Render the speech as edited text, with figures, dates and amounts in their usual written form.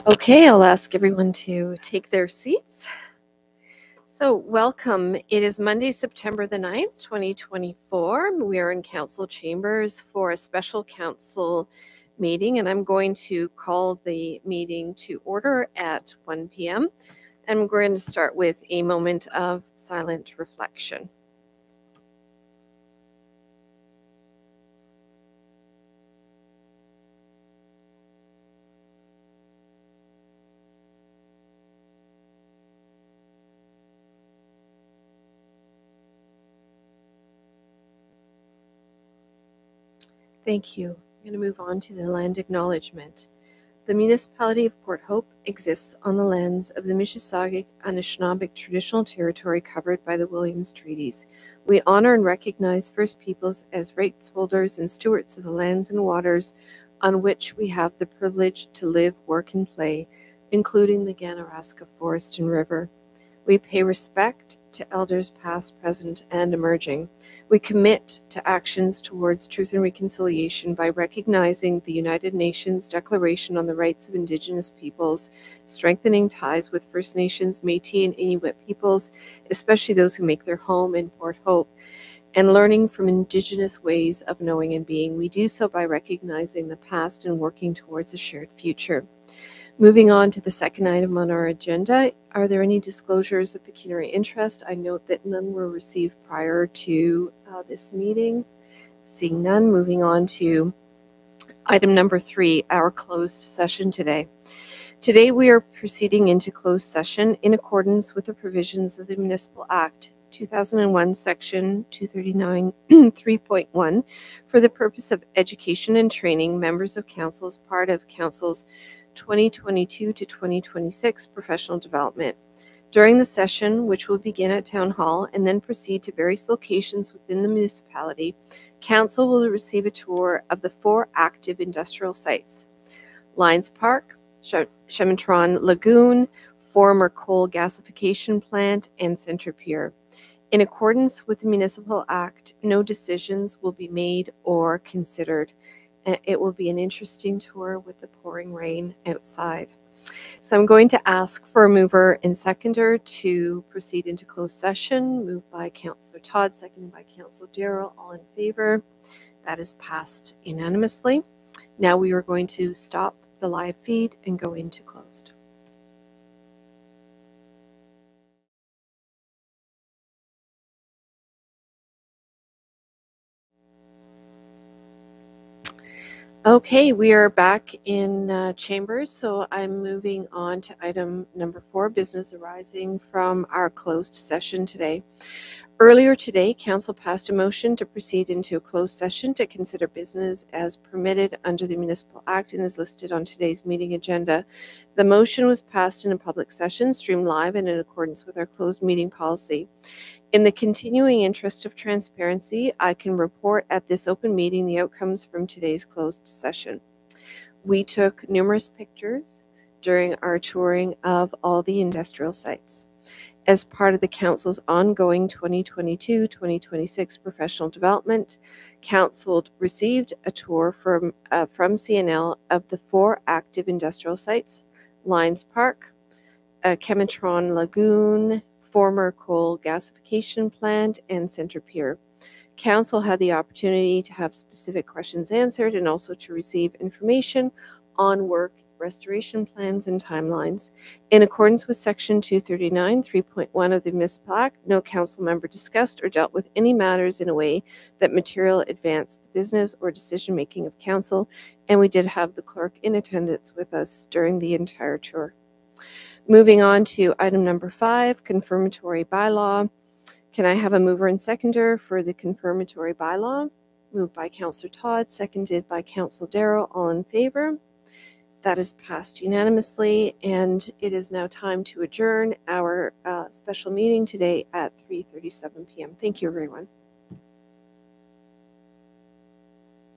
Okay, I'll ask everyone to take their seats. So, welcome. It is Monday, September the 9th, 2024. We are in council chambers for a special council meeting, and I'm going to call the meeting to order at 1 p.m. And we're going to start with a moment of silent reflection. Thank you. I'm going to move on to the land acknowledgement. The municipality of Port Hope exists on the lands of the Mississauga Anishinaabeg traditional territory covered by the Williams Treaties. We honor and recognize First Peoples as rights holders and stewards of the lands and waters on which we have the privilege to live, work, and play, including the Ganaraska Forest and River. We pay respect to elders past, present, and emerging. We commit to actions towards truth and reconciliation by recognizing the United Nations Declaration on the Rights of Indigenous Peoples, strengthening ties with First Nations, Métis, and Inuit peoples, especially those who make their home in Port Hope, and learning from Indigenous ways of knowing and being. We do so by recognizing the past and working towards a shared future. Moving on to the second item on our agenda, are there any disclosures of pecuniary interest? I note that none were received prior to this meeting. Seeing none, moving on to item number 3, our closed session today. Today we are proceeding into closed session in accordance with the provisions of the Municipal Act 2001, Section 239, 3.1, for the purpose of education and training members of council as part of council's 2022 to 2026 professional development. During the session, which will begin at Town Hall and then proceed to various locations within the municipality, council will receive a tour of the 4 active industrial sites: Lions Park, Chemitron Lagoon, former coal gasification plant, and Centre-Pier. In accordance with the Municipal Act, no decisions will be made or considered. It will be an interesting tour with the pouring rain outside. So I'm going to ask for a mover and seconder to proceed into closed session. Moved by Councillor Todd, seconded by Councillor Darrell. All in favor? That is passed unanimously. Now we are going to stop the live feed and go into closed. Okay, we are back in chambers, so I'm moving on to item number 4, business arising from our closed session today. Earlier today, Council passed a motion to proceed into a closed session to consider business as permitted under the Municipal Act and is listed on today's meeting agenda. The motion was passed in a public session, streamed live and in accordance with our closed meeting policy. In the continuing interest of transparency, I can report at this open meeting the outcomes from today's closed session. We took numerous pictures during our touring of all the industrial sites. As part of the Council's ongoing 2022-2026 professional development, Council received a tour from CNL of the 4 active industrial sites: Lions Park, Chemitron Lagoon, former coal gasification plant, and Centre-Pier. Council had the opportunity to have specific questions answered and also to receive information on work restoration plans and timelines. In accordance with Section 239, 3.1 of the Municipal Act, no council member discussed or dealt with any matters in a way that material advanced the business or decision-making of council, and we did have the clerk in attendance with us during the entire tour. Moving on to item number 5, confirmatory bylaw. Can I have a mover and seconder for the confirmatory bylaw? Moved by Councillor Todd, seconded by Councillor Darrell. All in favor? That is passed unanimously, and it is now time to adjourn our special meeting today at 3:37 p.m. Thank you, everyone.